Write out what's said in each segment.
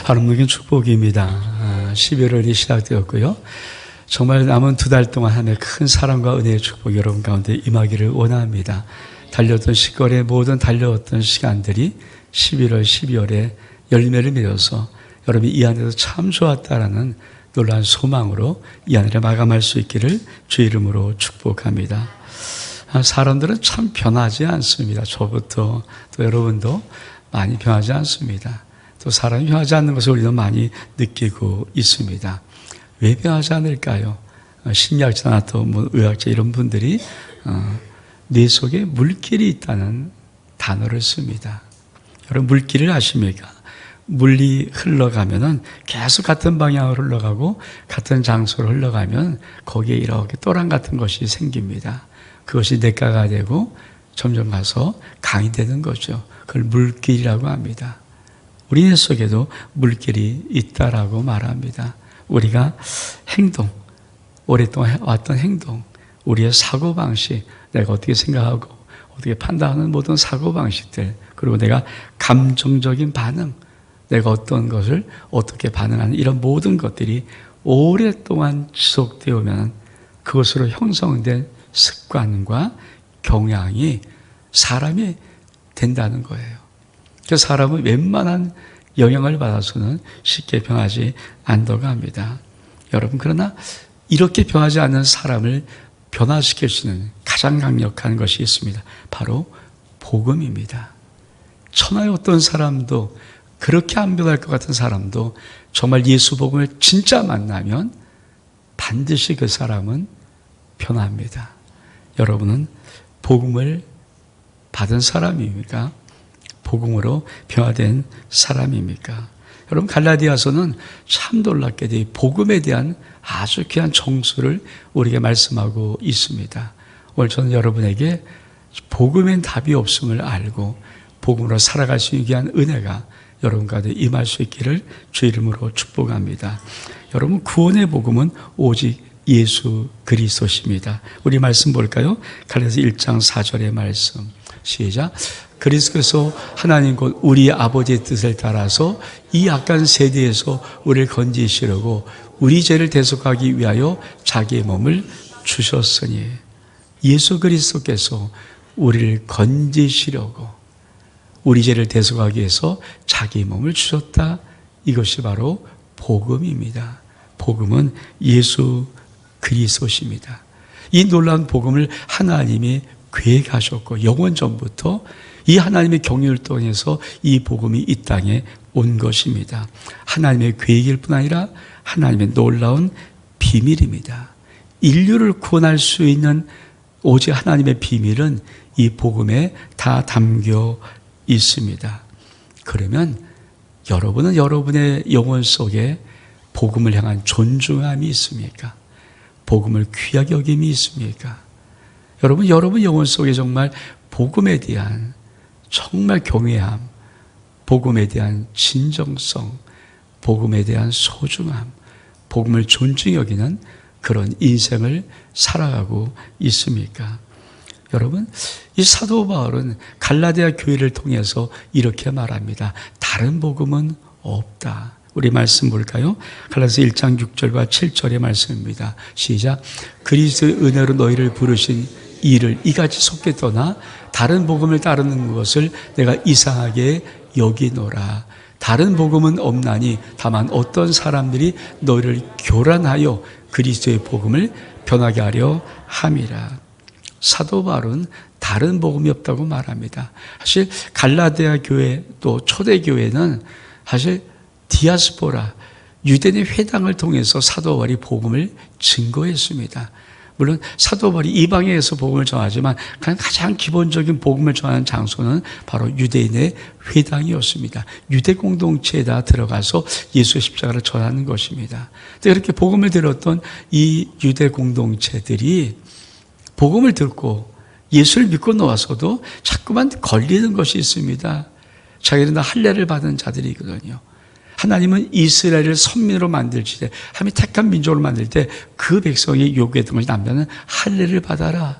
바람막인 축복입니다. 11월이 시작되었고요. 정말 남은 2달 동안 하나님의 큰 사랑과 은혜의 축복이 여러분 가운데 임하기를 원합니다. 달려왔던 시골에 모든 달려왔던 시간들이 11월, 12월에 열매를 맺어서 여러분이 이 안에서 참 좋았다라는 놀라운 소망으로 이 안을 마감할 수 있기를 주의 이름으로 축복합니다. 사람들은 참 변하지 않습니다. 저부터 또 여러분도 많이 변하지 않습니다. 또 사람이 변하지 않는 것을 우리도 많이 느끼고 있습니다. 왜 변하지 않을까요? 심리학자나 또 의학자 이런 분들이 뇌 속에 물길이 있다는 단어를 씁니다. 여러분 물길을 아십니까? 물이 흘러가면은 계속 같은 방향으로 흘러가고 같은 장소로 흘러가면 거기에 이렇게 또랑 같은 것이 생깁니다. 그것이 뇌가가 되고 점점 가서 강이 되는 거죠. 그걸 물길이라고 합니다. 우리 뇌 속에도 물길이 있다라고 말합니다. 우리가 행동, 오랫동안 해왔던 행동, 우리의 사고방식, 내가 어떻게 생각하고 어떻게 판단하는 모든 사고방식들, 그리고 내가 감정적인 반응, 내가 어떤 것을 어떻게 반응하는 이런 모든 것들이 오랫동안 지속되어 오면 그것으로 형성된 습관과 경향이 사람이 된다는 거예요. 그래서 사람은 웬만한 영향을 받아서는 쉽게 변하지 않는다고 합니다. 여러분, 그러나 이렇게 변하지 않는 사람을 변화시킬 수 있는 가장 강력한 것이 있습니다. 바로 복음입니다. 천하의 어떤 사람도, 그렇게 안 변할 것 같은 사람도 정말 예수 복음을 진짜 만나면 반드시 그 사람은 변합니다. 여러분은 복음을 받은 사람입니까? 복음으로 변화된 사람입니까? 여러분, 갈라디아서는 참 놀랍게도 복음에 대한 아주 귀한 정수를 우리에게 말씀하고 있습니다. 오늘 저는 여러분에게 복음엔 답이 없음을 알고 복음으로 살아갈 수 있게 한 은혜가 여러분 가운데 임할 수 있기를 주 이름으로 축복합니다. 여러분, 구원의 복음은 오직 예수 그리스도십니다. 우리 말씀 볼까요? 갈라디아서 1장 4절의 말씀. 시작. 그리스도께서 하나님 곧 우리 아버지의 뜻을 따라서 이 악한 세대에서 우리를 건지시려고 우리 죄를 대속하기 위하여 자기의 몸을 주셨으니, 예수 그리스도께서 우리를 건지시려고 우리 죄를 대속하기 위해서 자기 몸을 주셨다. 이것이 바로 복음입니다. 복음은 예수 그리스도십니다. 이 놀라운 복음을 하나님이 계획하셨고 영원 전부터 이 하나님의 경륜을 통해서 이 복음이 이 땅에 온 것입니다. 하나님의 계획일 뿐 아니라 하나님의 놀라운 비밀입니다. 인류를 구원할 수 있는 오직 하나님의 비밀은 이 복음에 다 담겨 있습니다. 그러면 여러분은 여러분의 영혼 속에 복음을 향한 존중함이 있습니까? 복음을 귀하게 여김이 있습니까? 여러분 영혼 속에 정말 복음에 대한 정말 경외함, 복음에 대한 진정성, 복음에 대한 소중함, 복음을 존중히 여기는 그런 인생을 살아가고 있습니까? 여러분, 이 사도 바울은 갈라디아 교회를 통해서 이렇게 말합니다. 다른 복음은 없다. 우리 말씀 볼까요? 갈라디아서 1장 6절과 7절의 말씀입니다. 시작. 그리스도의 은혜로 너희를 부르신 이를 이같이 속게 떠나 다른 복음을 따르는 것을 내가 이상하게 여기노라. 다른 복음은 없나니 다만 어떤 사람들이 너희를 교란하여 그리스도의 복음을 변하게 하려 함이라. 사도 바울은 다른 복음이 없다고 말합니다. 사실 갈라디아 교회 또 초대 교회는 사실 디아스포라, 유대인의 회당을 통해서 사도 바울이 복음을 증거했습니다. 물론 사도 바울이 이방에서 복음을 전하지만 가장 기본적인 복음을 전하는 장소는 바로 유대인의 회당이었습니다. 유대 공동체에다 들어가서 예수의 십자가를 전하는 것입니다. 그렇게 복음을 들었던 이 유대 공동체들이 복음을 듣고 예수를 믿고 나와서도 자꾸만 걸리는 것이 있습니다. 자기들은 다 할례를 받은 자들이거든요. 하나님은 이스라엘을 선민으로 만들지때 하나님이 택한 민족으로 만들 때 그 백성이 요구했던 것이 남자는 할례를 받아라.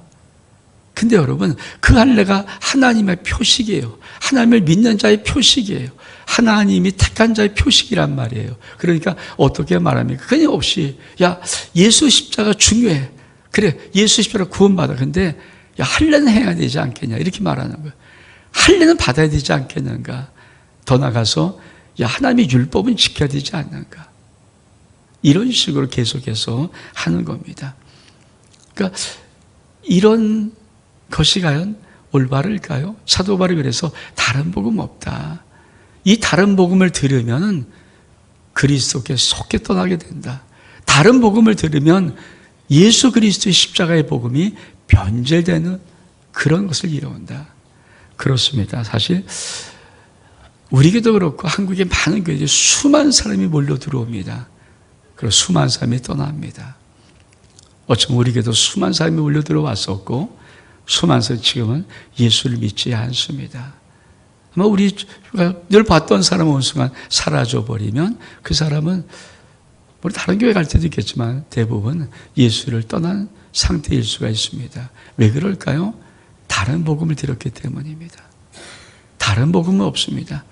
근데 여러분, 그 할례가 하나님의 표식이에요. 하나님을 믿는 자의 표식이에요. 하나님이 택한 자의 표식이란 말이에요. 그러니까 어떻게 말합니까? 끊임없이 야 예수 십자가 중요해. 그래 예수 십자가 구원받아. 근데 야 할례는 해야 되지 않겠냐 이렇게 말하는 거예요. 할례는 받아야 되지 않겠는가. 더 나가서 야 하나님의 율법은 지켜야 되지 않는가. 이런 식으로 계속해서 하는 겁니다. 그러니까 이런 것이 과연 올바를까요? 사도 바울이 그래서 다른 복음 없다. 이 다른 복음을 들으면 그리스도께 속게 떠나게 된다. 다른 복음을 들으면 예수 그리스도의 십자가의 복음이 변절되는 그런 것을 이뤄온다. 그렇습니다. 사실 우리에게도 그렇고 한국의 많은 교회에 수많은 사람이 몰려 들어옵니다. 그리고 수많은 사람이 떠납니다. 어쩌면 우리에게도 수많은 사람이 몰려 들어왔었고 수많은 사람이 지금은 예수를 믿지 않습니다. 아마 우리가 늘 봤던 사람 어느 순간 사라져버리면 그 사람은 우리 다른 교회 갈 때도 있겠지만 대부분 예수를 떠난 상태일 수가 있습니다. 왜 그럴까요? 다른 복음을 들었기 때문입니다. 다른 복음은 없습니다.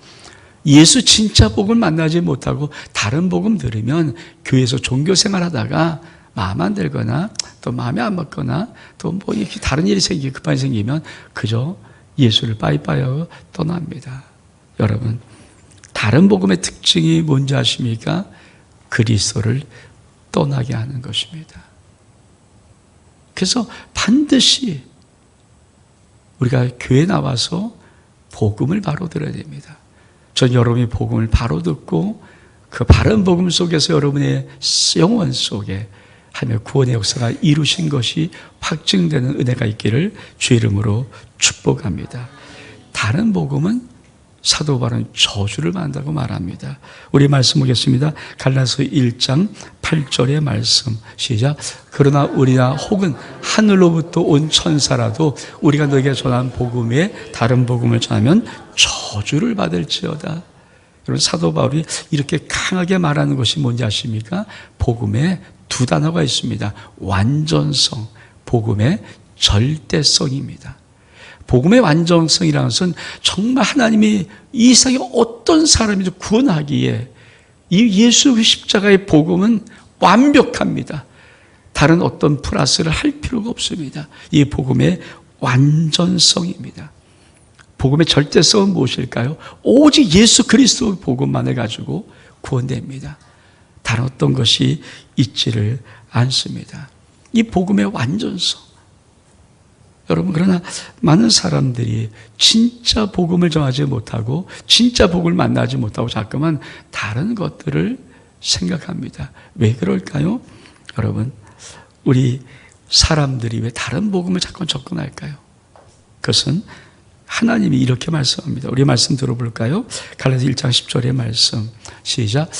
예수 진짜 복음을 만나지 못하고 다른 복음 들으면 교회에서 종교 생활하다가 마음 안 들거나 또 마음에 안 맞거나 또 뭐 이렇게 다른 일이 급한 일이 생기면 그저 예수를 빠이빠이 하고 떠납니다. 여러분 다른 복음의 특징이 뭔지 아십니까? 그리스도를 떠나게 하는 것입니다. 그래서 반드시 우리가 교회에 나와서 복음을 바로 들어야 됩니다. 전 여러분이 복음을 바로 듣고 그 바른 복음 속에서 여러분의 영혼 속에 하나님의 구원의 역사가 이루신 것이 확증되는 은혜가 있기를 주 이름으로 축복합니다. 다른 복음은 사도 바울은 저주를 받는다고 말합니다. 우리 말씀 보겠습니다. 갈라디아서 1장 8절의 말씀 시작. 그러나 우리나 혹은 하늘로부터 온 천사라도 우리가 너에게 전한 복음 외에 다른 복음을 전하면 저주를 받을지어다. 여러분 사도 바울이 이렇게 강하게 말하는 것이 뭔지 아십니까? 복음에 두 단어가 있습니다. 완전성, 복음의 절대성입니다. 복음의 완전성이라는 것은 정말 하나님이 이 세상에 어떤 사람이든 구원하기에 이 예수 십자가의 복음은 완벽합니다. 다른 어떤 플러스를 할 필요가 없습니다. 이 복음의 완전성입니다. 복음의 절대성은 무엇일까요? 오직 예수 그리스도의 복음만을 가지고 구원됩니다. 다른 어떤 것이 있지를 않습니다. 이 복음의 완전성. 여러분 그러나 많은 사람들이 진짜 복음을 정하지 못하고 진짜 복음을 만나지 못하고 자꾸만 다른 것들을 생각합니다. 왜 그럴까요? 여러분 우리 사람들이 왜 다른 복음을 자꾸 접근할까요? 그것은 하나님이 이렇게 말씀합니다. 우리 말씀 들어볼까요? 갈라디아 1장 10절의 말씀 시작.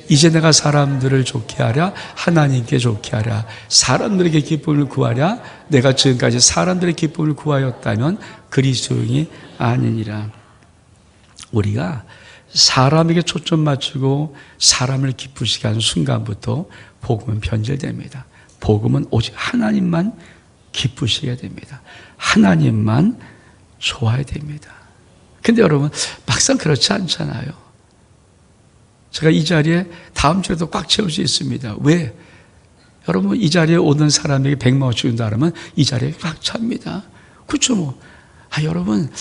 이제 내가 사람들을 좋게 하랴 하나님께 좋게 하랴 사람들에게 기쁨을 구하랴 내가 지금까지 사람들의 기쁨을 구하였다면 그리스도인이 아니니라. 우리가 사람에게 초점 맞추고 사람을 기쁘시게 하는 순간부터 복음은 변절됩니다. 복음은 오직 하나님만 기쁘시게 됩니다. 하나님만 좋아야 됩니다. 근데 여러분 막상 그렇지 않잖아요. 제가 이 자리에 다음 주에도 꽉 채울 수 있습니다. 왜? 여러분 이 자리에 오는 사람에게 100만 원씩 준다 그러면 이 자리에 꽉 찹니다. 그렇죠 뭐. 여러분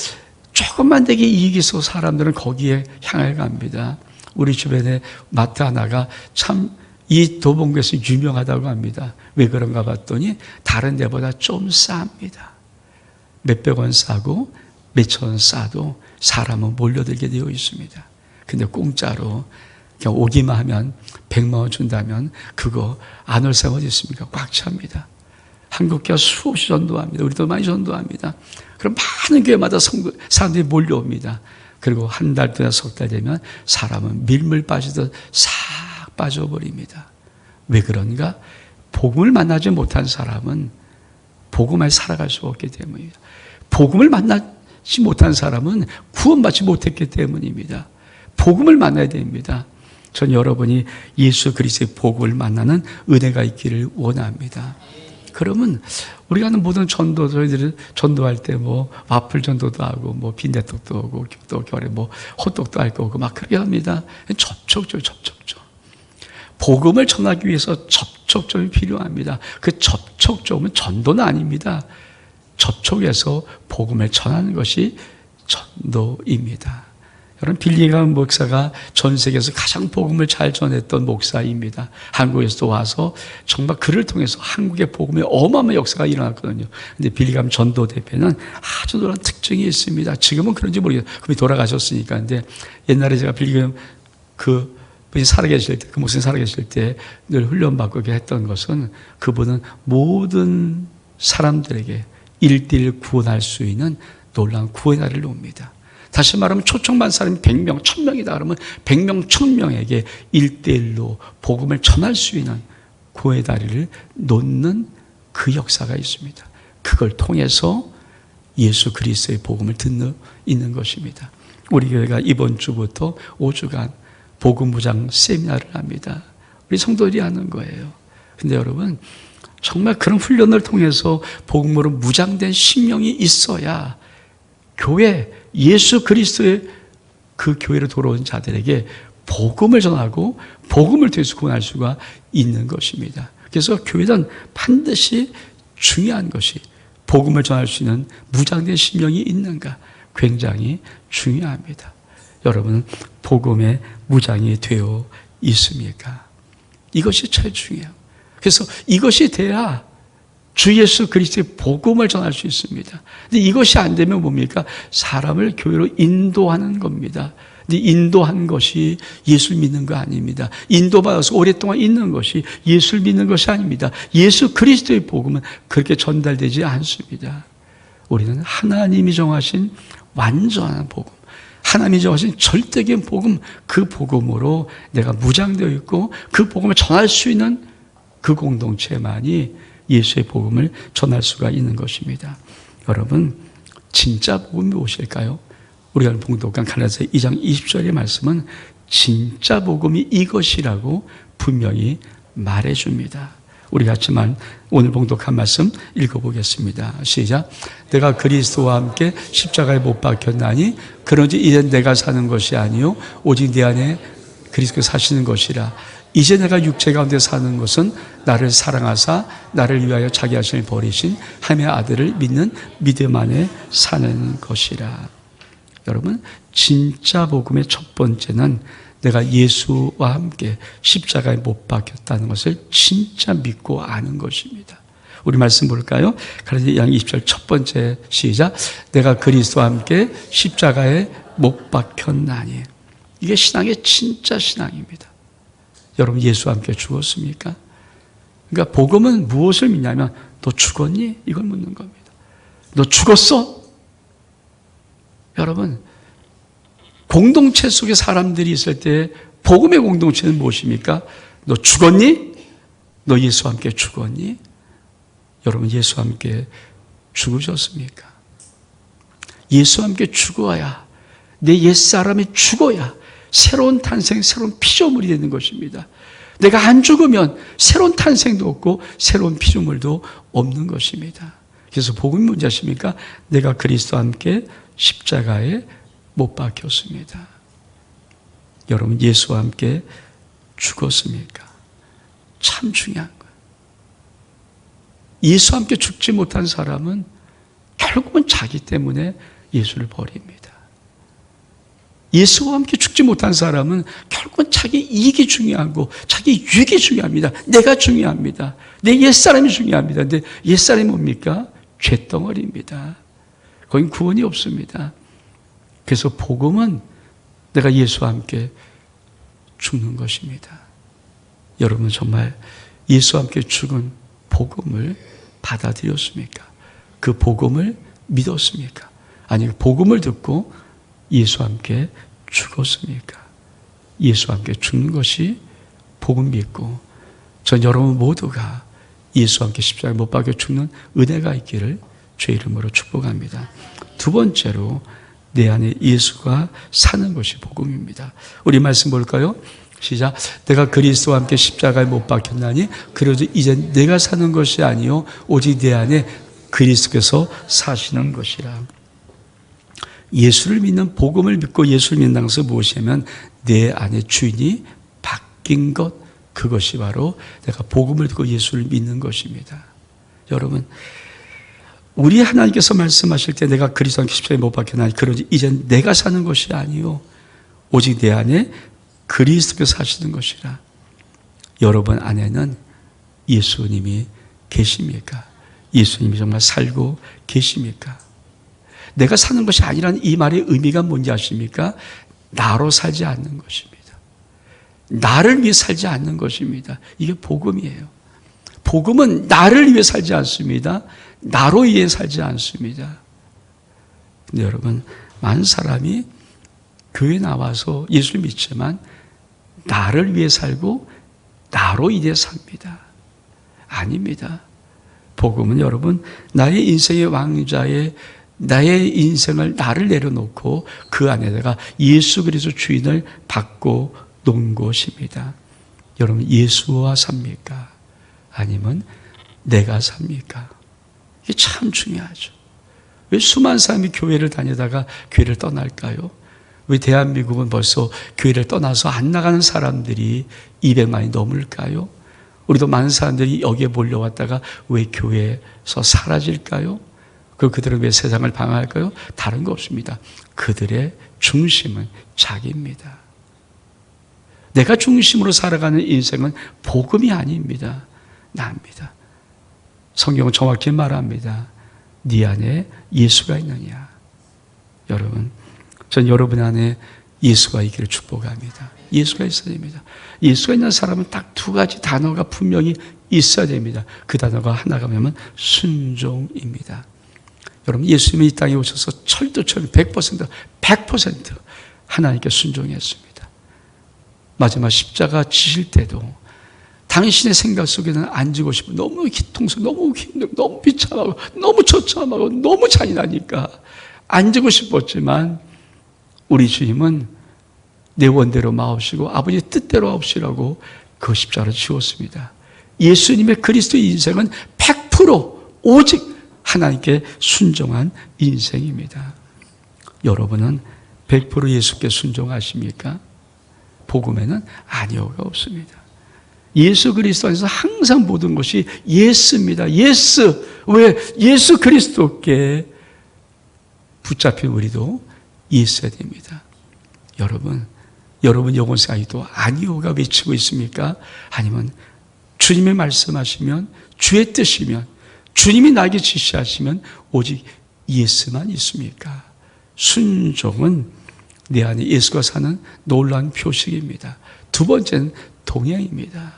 조금만 되게 이익이 있어 사람들은 거기에 향해 갑니다. 우리 주변에 마트 하나가 참 이 도봉구에서 유명하다고 합니다. 왜 그런가 봤더니 다른 데보다 좀 쌉니다. 몇백 원 싸고 몇천 원 싸도 사람은 몰려들게 되어 있습니다. 근데 공짜로 그냥 오기만 하면 100만 원 준다면 그거 안 올 사람 어디 있습니까? 꽉 찹니다. 한국교회 수없이 전도합니다. 우리도 많이 전도합니다. 그럼 많은 교회마다 사람들이 몰려옵니다. 그리고 한 달, 두 달, 석 달 되면 사람은 밀물 빠지듯 싹 빠져버립니다. 왜 그런가? 복음을 만나지 못한 사람은 복음을 살아갈 수 없기 때문입니다. 복음을 만나지 못한 사람은 구원받지 못했기 때문입니다. 복음을 만나야 됩니다. 전 여러분이 예수 그리스도의 복음을 만나는 은혜가 있기를 원합니다. 그러면 우리가 하는 모든 전도, 저희들이 전도할 때 뭐 와플 전도도 하고 뭐 빈대떡도 하고 또 겨울에 뭐 호떡도 할 거고 막 그렇게 합니다. 접촉점. 복음을 전하기 위해서 접촉점이 필요합니다. 그 접촉점은 전도는 아닙니다. 접촉해서 복음을 전하는 것이 전도입니다. 여러분, 빌리감 목사가 전 세계에서 가장 복음을 잘 전했던 목사입니다. 한국에서도 와서 정말 그를 통해서 한국의 복음에 어마어마한 역사가 일어났거든요. 근데 빌리감 전도 대표는 아주 놀라운 특징이 있습니다. 지금은 그런지 모르겠어요. 그분이 돌아가셨으니까. 근데 옛날에 제가 빌리감 그 분이 살아계실 때, 그 목사님 살아계실 때 늘 훈련받고 했던 것은 그분은 모든 사람들에게 1:1 구원할 수 있는 놀라운 구원의 날을 놓습니다. 다시 말하면 초청반 사람이 100명, 1000명이다 그러면 100명, 1000명에게 1:1로 복음을 전할 수 있는 구원의 다리를 놓는 그 역사가 있습니다. 그걸 통해서 예수 그리스도의 복음을 듣는 있는 것입니다. 우리 교회가 이번 주부터 5주간 복음 무장 세미나를 합니다. 우리 성도들이 하는 거예요. 근데 여러분, 정말 그런 훈련을 통해서 복음으로 무장된 심령이 있어야 교회, 예수 그리스도의 그 교회로 돌아온 자들에게 복음을 전하고 복음을 통해서 구원할 수가 있는 것입니다. 그래서 교회는 반드시 중요한 것이 복음을 전할 수 있는 무장된 심령이 있는가 굉장히 중요합니다. 여러분은 복음의 무장이 되어 있습니까? 이것이 제일 중요해요. 그래서 이것이 돼야 주 예수 그리스도의 복음을 전할 수 있습니다. 근데 이것이 안 되면 뭡니까? 사람을 교회로 인도하는 겁니다. 근데 인도한 것이 예수를 믿는 거 아닙니다. 인도받아서 오랫동안 있는 것이 예수를 믿는 것이 아닙니다. 예수 그리스도의 복음은 그렇게 전달되지 않습니다. 우리는 하나님이 정하신 완전한 복음, 하나님이 정하신 절대적인 복음, 그 복음으로 내가 무장되어 있고 그 복음을 전할 수 있는 그 공동체만이 예수의 복음을 전할 수가 있는 것입니다. 여러분, 진짜 복음이 무엇일까요? 우리가 봉독한 갈라디아서 2장 20절의 말씀은 진짜 복음이 이것이라고 분명히 말해줍니다. 우리 같이만 오늘 봉독한 말씀 읽어보겠습니다. 시작. 내가 그리스도와 함께 십자가에 못 박혔나니 그런지 이제 내가 사는 것이 아니요 오직 내 안에 그리스도가 사시는 것이라. 이제 내가 육체 가운데 사는 것은 나를 사랑하사 나를 위하여 자기 자신을 버리신 하나님의 아들을 믿는 믿음 안에 사는 것이라. 여러분, 진짜 복음의 첫 번째는 내가 예수와 함께 십자가에 못 박혔다는 것을 진짜 믿고 아는 것입니다. 우리 말씀 볼까요? 갈라디아 20절 첫 번째 시작. 내가 그리스도와 함께 십자가에 못 박혔나니. 이게 신앙의 진짜 신앙입니다. 여러분, 예수와 함께 죽었습니까? 그러니까 복음은 무엇을 믿냐면 너 죽었니? 이걸 묻는 겁니다. 너 죽었어? 여러분, 공동체 속에 사람들이 있을 때 복음의 공동체는 무엇입니까? 너 죽었니? 너 예수와 함께 죽었니? 여러분, 예수와 함께 죽으셨습니까? 예수와 함께 죽어야, 내 옛사람이 죽어야 새로운 탄생, 새로운 피조물이 되는 것입니다. 내가 안 죽으면 새로운 탄생도 없고 새로운 피조물도 없는 것입니다. 그래서 복음이 뭔지 아십니까? 내가 그리스도와 함께 십자가에 못 박혔습니다. 여러분, 예수와 함께 죽었습니까? 참 중요한 거예요. 예수와 함께 죽지 못한 사람은 결국은 자기 때문에 예수를 버립니다. 예수와 함께 죽지 못한 사람은 결국은 자기 이익이 중요하고 자기 유익이 중요합니다. 내가 중요합니다. 내 옛사람이 중요합니다. 근데 옛사람이 뭡니까? 쇳덩어리입니다. 거긴 구원이 없습니다. 그래서 복음은 내가 예수와 함께 죽는 것입니다. 여러분, 정말 예수와 함께 죽은 복음을 받아들였습니까? 그 복음을 믿었습니까? 아니, 복음을 듣고 예수와 함께 죽었습니까? 예수와 함께 죽는 것이 복음 믿고 전 여러분 모두가 예수와 함께 십자가에 못 박혀 죽는 은혜가 있기를 주의 이름으로 축복합니다. 두 번째로 내 안에 예수가 사는 것이 복음입니다. 우리 말씀 볼까요? 시작. 내가 그리스도와 함께 십자가에 못 박혔나니 그래도 이제 내가 사는 것이 아니요 오직 내 안에 그리스도께서 사시는 것이라. 예수를 믿는, 복음을 믿고 예수를 믿는 것은 무엇이냐면 내 안에 주인이 바뀐 것, 그것이 바로 내가 복음을 듣고 예수를 믿는 것입니다. 여러분, 우리 하나님께서 말씀하실 때 내가 그리스도와 함께 십자가에 못 박혔나니 그러지 이젠 내가 사는 것이 아니요 오직 내 안에 그리스도께서 사시는 것이라. 여러분 안에는 예수님이 계십니까? 예수님이 정말 살고 계십니까? 내가 사는 것이 아니라는 이 말의 의미가 뭔지 아십니까? 나로 살지 않는 것입니다. 나를 위해 살지 않는 것입니다. 이게 복음이에요. 복음은 나를 위해 살지 않습니다. 나로 위해 살지 않습니다. 근데 여러분, 많은 사람이 교회에 나와서 예수를 믿지만 나를 위해 살고 나로 인해 삽니다. 아닙니다. 복음은 여러분, 나의 인생의 왕자의 나의 인생을 나를 내려놓고 그 안에다가 예수 그리스도 주인을 받고 놓은 것입니다. 여러분, 예수와 삽니까? 아니면 내가 삽니까? 이게 참 중요하죠. 왜 수많은 사람이 교회를 다니다가 교회를 떠날까요? 왜 대한민국은 벌써 교회를 떠나서 안 나가는 사람들이 200만이 넘을까요? 우리도 많은 사람들이 여기에 몰려왔다가 왜 교회에서 사라질까요? 그들은 왜 세상을 방황할까요? 다른 거 없습니다. 그들의 중심은 자기입니다. 내가 중심으로 살아가는 인생은 복음이 아닙니다. 나입니다. 성경은 정확히 말합니다. 네 안에 예수가 있느냐. 여러분, 전 여러분 안에 예수가 있기를 축복합니다. 예수가 있어야 됩니다. 예수가 있는 사람은 딱 두 가지 단어가 분명히 있어야 됩니다. 그 단어가 하나가 뭐냐면 순종입니다. 여러분, 예수님이 이 땅에 오셔서 철두철미 100% 하나님께 순종했습니다. 마지막 십자가 지실 때도 당신의 생각 속에는 안 지고 싶어. 너무 기통스럽고 너무 힘들고 너무 비참하고 너무 처참하고 너무 잔인하니까 안 지고 싶었지만 우리 주님은 내 원대로 마옵시고 아버지의 뜻대로 하옵시라고 그 십자가를 지었습니다. 예수님의 그리스도의 인생은 100% 오직 하나님께 순종한 인생입니다. 여러분은 100% 예수께 순종하십니까? 복음에는 아니오가 없습니다. 예수 그리스도 안에서 항상 모든 것이 예스입니다. 예스. 왜? 예수 그리스도께 붙잡힌 우리도 예스해야 됩니다. 여러분 영혼생활도 아니오가 외치고 있습니까? 아니면 주님의 말씀하시면, 주의 뜻이면, 주님이 나에게 지시하시면 오직 예스만 있습니까? 순종은 내 안에 예수가 사는 놀라운 표식입니다. 두 번째는 동행입니다.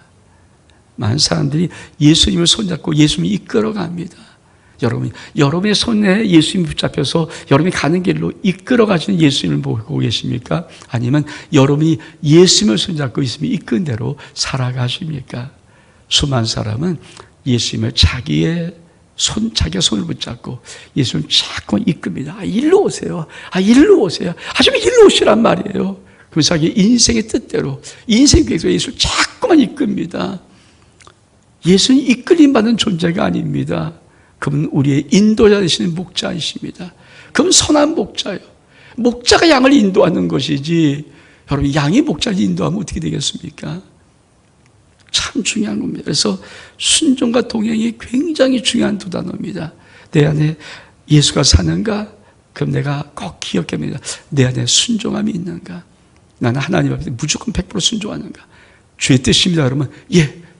많은 사람들이 예수님을 손잡고 예수님을 이끌어갑니다. 여러분의 손에 예수님이 붙잡혀서 여러분이 가는 길로 이끌어가시는 예수님을 보고 계십니까? 아니면 여러분이 예수님을 손잡고 예수님이 이끈 대로 살아가십니까? 수많은 사람은 예수님을 자기가 손을 붙잡고 예수님을 자꾸 이끕니다. 일로 오세요. 일로 오세요. 좀 일로 오시란 말이에요. 그래서 자기 인생의 뜻대로, 인생 계획대로 예수를 자꾸만 이끕니다. 예수는 이끌림 받는 존재가 아닙니다. 그분은 우리의 인도자 되시는 목자이십니다. 그분 선한 목자예요. 목자가 양을 인도하는 것이지 여러분 양이 목자를 인도하면 어떻게 되겠습니까? 참 중요한 겁니다. 그래서 순종과 동행이 굉장히 중요한 두 단어입니다. 내 안에 예수가 사는가? 그럼 내가 꼭 기억해야 합니다. 내 안에 순종함이 있는가? 나는 하나님 앞에 무조건 100% 순종하는가? 주의 뜻입니다. 그러면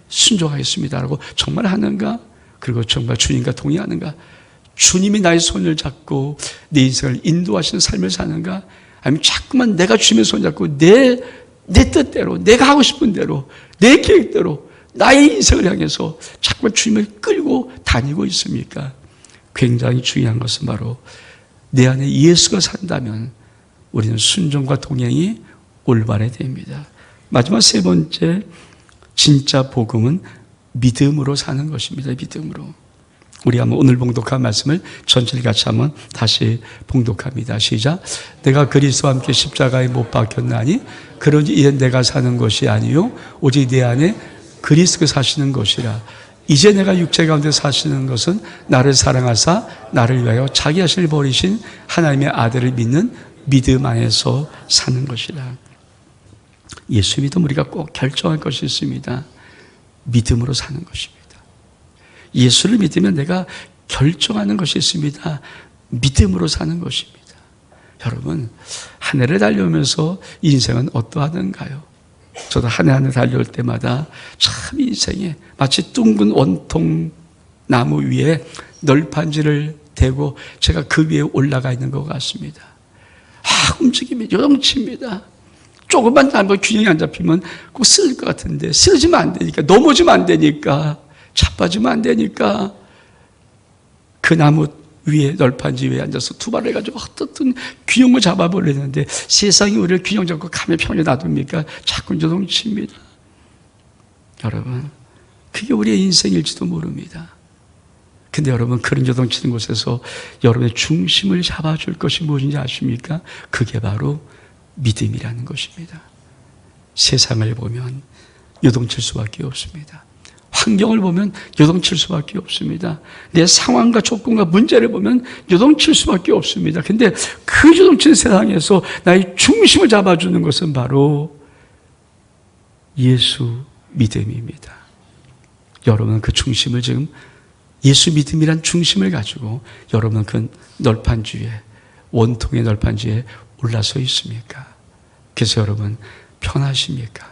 순종하겠습니다. 라고 정말 하는가? 그리고 정말 주님과 동의하는가? 주님이 나의 손을 잡고 내 인생을 인도하시는 삶을 사는가? 아니면 자꾸만 내가 주님의 손을 잡고 내 뜻대로, 내가 하고 싶은 대로, 내 계획대로 나의 인생을 향해서 자꾸만 주님을 끌고 다니고 있습니까? 굉장히 중요한 것은 바로 내 안에 예수가 산다면 우리는 순종과 동행이 올바르게 됩니다. 마지막 세 번째, 진짜 복음은 믿음으로 사는 것입니다. 믿음으로. 우리 한번 오늘 봉독한 말씀을 전체를 같이 한번 다시 봉독합니다. 시작. 내가 그리스도와 함께 십자가에 못 박혔나니 그러니 이제 내가 사는 것이 아니요 오직 내 안에 그리스도가 사시는 것이라. 이제 내가 육체 가운데 사시는 것은 나를 사랑하사 나를 위하여 자기 자신을 버리신 하나님의 아들을 믿는 믿음 안에서 사는 것이라. 예수 믿음 우리가 꼭 결정할 것이 있습니다. 믿음으로 사는 것입니다. 예수를 믿으면 내가 결정하는 것이 있습니다. 믿음으로 사는 것입니다. 여러분, 한 해를 달려오면서 인생은 어떠하던가요? 저도 한 해 한 해 달려올 때마다 참 인생에 마치 둥근 원통 나무 위에 널판지를 대고 제가 그 위에 올라가 있는 것 같습니다. 움직임이 요동칩니다. 조금만 잘못 균형이 안 잡히면 꼭 쓰러질 것 같은데 쓰러지면 안 되니까, 넘어지면 안 되니까, 자빠지면 안 되니까 그 나무 위에 널판지 위에 앉아서 두 발을 가지고 어떻든 균형을 잡아보려는데 세상이 우리를 균형 잡고 가면 편히 놔둡니까? 자꾸 요동칩니다. 여러분, 그게 우리의 인생일지도 모릅니다. 근데 여러분, 그런 요동치는 곳에서 여러분의 중심을 잡아줄 것이 무엇인지 아십니까? 그게 바로 믿음이라는 것입니다. 세상을 보면 요동칠 수밖에 없습니다. 환경을 보면 요동칠 수밖에 없습니다. 내 상황과 조건과 문제를 보면 요동칠 수밖에 없습니다. 근데 그 요동치는 세상에서 나의 중심을 잡아주는 것은 바로 예수 믿음입니다. 여러분은 그 중심을 지금 예수 믿음이란 중심을 가지고 여러분은 그 널판지에, 원통의 널판지에 올라서 있습니까? 그래서 여러분 편하십니까?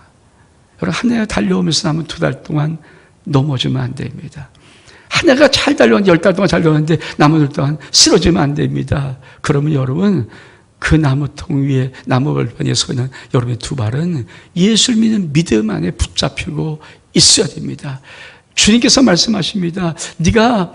여러분 한 해 달려오면서 남은 2달 동안 넘어지면 안 됩니다. 한 해가 잘 달려왔는데 10달 동안 잘 달려왔는데 남은 2달 동안 쓰러지면 안 됩니다. 그러면 여러분 그 나무통 위에 나무 벌판에 서 있는 여러분의 두 발은 예수를 믿는 믿음 안에 붙잡히고 있어야 됩니다. 주님께서 말씀하십니다. 네가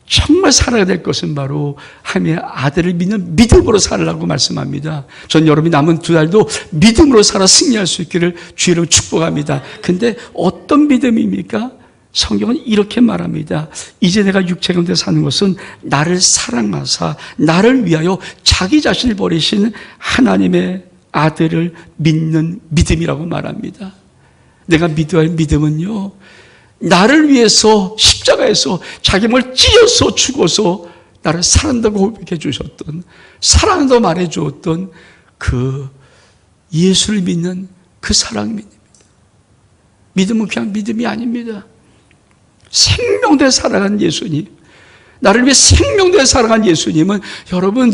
정말 살아야 될 것은 바로 하나님의 아들을 믿는 믿음으로 살으라고 말씀합니다. 전 여러분이 남은 2달도 믿음으로 살아 승리할 수 있기를 주의로 축복합니다. 근데 어떤 믿음입니까? 성경은 이렇게 말합니다. 이제 내가 육체 가운데 사는 것은 나를 사랑하사 나를 위하여 자기 자신을 버리신 하나님의 아들을 믿는 믿음이라고 말합니다. 내가 믿어야 할 믿음은요, 나를 위해서 십자가에서 자기 몸을 찢어서 죽어서 나를 사랑한다고 고백해 주셨던, 사랑한다고 말해 주었던 그 예수를 믿는 그 사랑 믿음입니다. 믿음은 그냥 믿음이 아닙니다. 생명대 사랑한 예수님, 나를 위해 생명대 사랑한 예수님은 여러분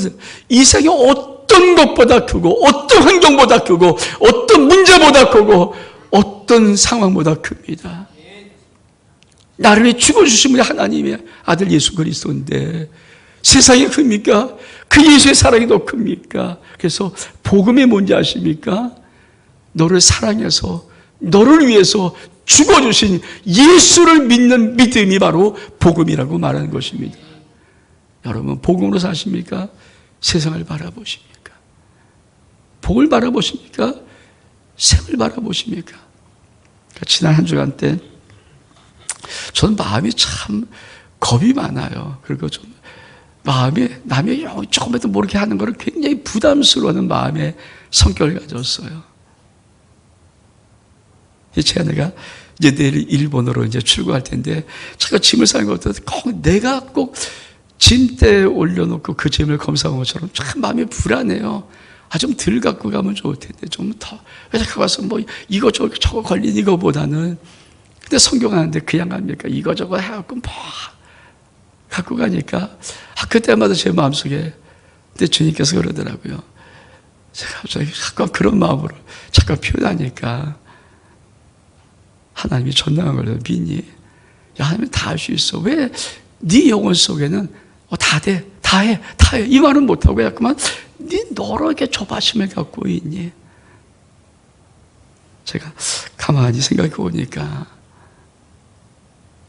이 세상에 어떤 것보다 크고 어떤 환경보다 크고 어떤 문제보다 크고 어떤 상황보다 큽니다. 나를 위해 죽어주신 분이 하나님의 아들 예수 그리스도인데 세상이 큽니까? 그 예수의 사랑이 더 큽니까? 그래서 복음이 뭔지 아십니까? 너를 사랑해서 너를 위해서 죽어주신 예수를 믿는 믿음이 바로 복음이라고 말하는 것입니다. 여러분 복음으로 사십니까? 세상을 바라보십니까? 복을 바라보십니까? 생을 바라보십니까? 지난 한 주간 때 저는 마음이 참 겁이 많아요. 그리고 좀 마음이 남의 조금이라도 모르게 하는 것을 굉장히 부담스러워하는 마음의 성격을 가졌어요. 내가 이제 내일 일본으로 이제 출국할 텐데 제가 짐을 싸는 것도 꼭 내가 꼭 짐대에 올려놓고 그 짐을 검사한 것처럼 참 마음이 불안해요. 좀 덜 갖고 가면 좋을 텐데 좀 더 왜 갖고 가서 뭐 이거저거 걸린 이거보다는. 근데 성경하는데 그냥 갑니까? 이거저거 해갖고 뭐 갖고 가니까 그때마다 제 마음속에 근데 주님께서 그러더라고요. 제가 갑자기 잠깐 그런 마음으로 잠깐 표현하니까 하나님이 전당한 걸 믿니? 야, 하나님 다 할 수 있어. 왜 네 영혼 속에는 다 돼, 다 해, 다 해. 이 말은 못하고 왜 자꾸만 네 너렇게 조바심을 갖고 있니? 제가 가만히 생각해 보니까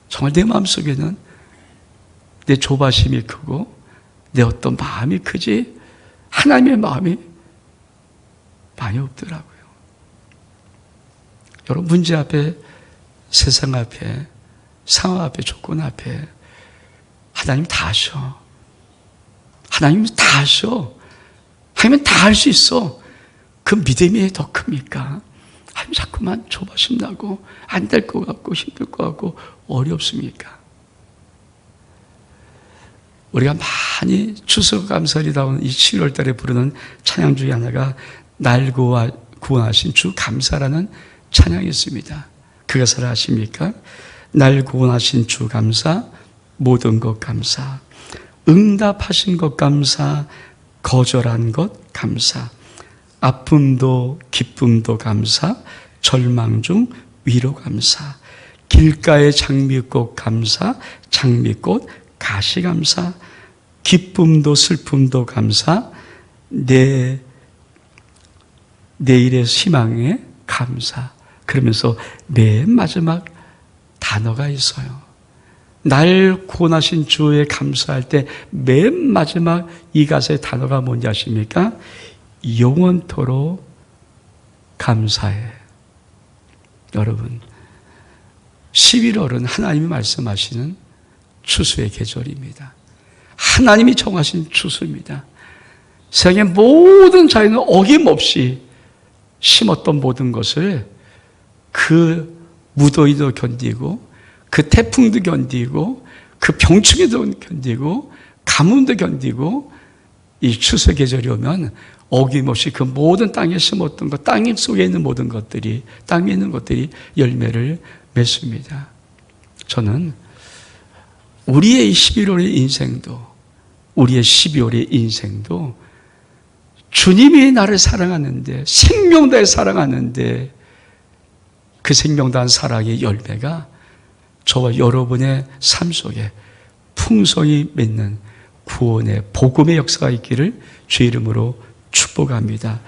정말 내 마음속에는 내 조바심이 크고 내 어떤 마음이 크지 하나님의 마음이 많이 없더라고요. 여러분 문제 앞에, 세상 앞에, 상황 앞에, 조건 앞에 하나님 다 하셔. 하나님 다 하셔. 하나님은 다 할 수 있어. 그 믿음이 더 큽니까? 하나님 자꾸만 조바심 나고 안 될 것 같고 힘들 것 같고 어렵습니까? 우리가 많이 추수감사리다운 이 7월 달에 부르는 찬양 중에 하나가 날 구원하신 주 감사라는 찬양이 있습니다. 그것을 아십니까? 날 구원하신 주 감사, 모든 것 감사, 응답하신 것 감사, 거절한 것 감사, 아픔도 기쁨도 감사, 절망 중 위로 감사, 길가의 장미꽃 감사, 장미꽃 가시 감사, 기쁨도 슬픔도 감사, 내일의 희망에 감사. 그러면서 맨 마지막 단어가 있어요. 날 구원하신 주에 감사할 때 맨 마지막 이 가사의 단어가 뭔지 아십니까? 영원토록 감사해. 여러분, 11월은 하나님이 말씀하시는 추수의 계절입니다. 하나님이 정하신 추수입니다. 세상의 모든 자연은 어김없이 심었던 모든 것을 그 무더위도 견디고 그 태풍도 견디고 그 병충해도 견디고 가뭄도 견디고 이 추수 계절이 오면 어김없이 그 모든 땅에 심었던 것, 땅 속에 있는 모든 것들이, 땅에 있는 것들이 열매를 맺습니다. 저는 우리의 11월의 인생도, 우리의 12월의 인생도 주님이 나를 사랑하는데, 생명 다해 사랑하는데 그 생명 다한 사랑의 열매가 저와 여러분의 삶 속에 풍성히 맺는 구원의 복음의 역사가 있기를 주의 이름으로 축복합니다.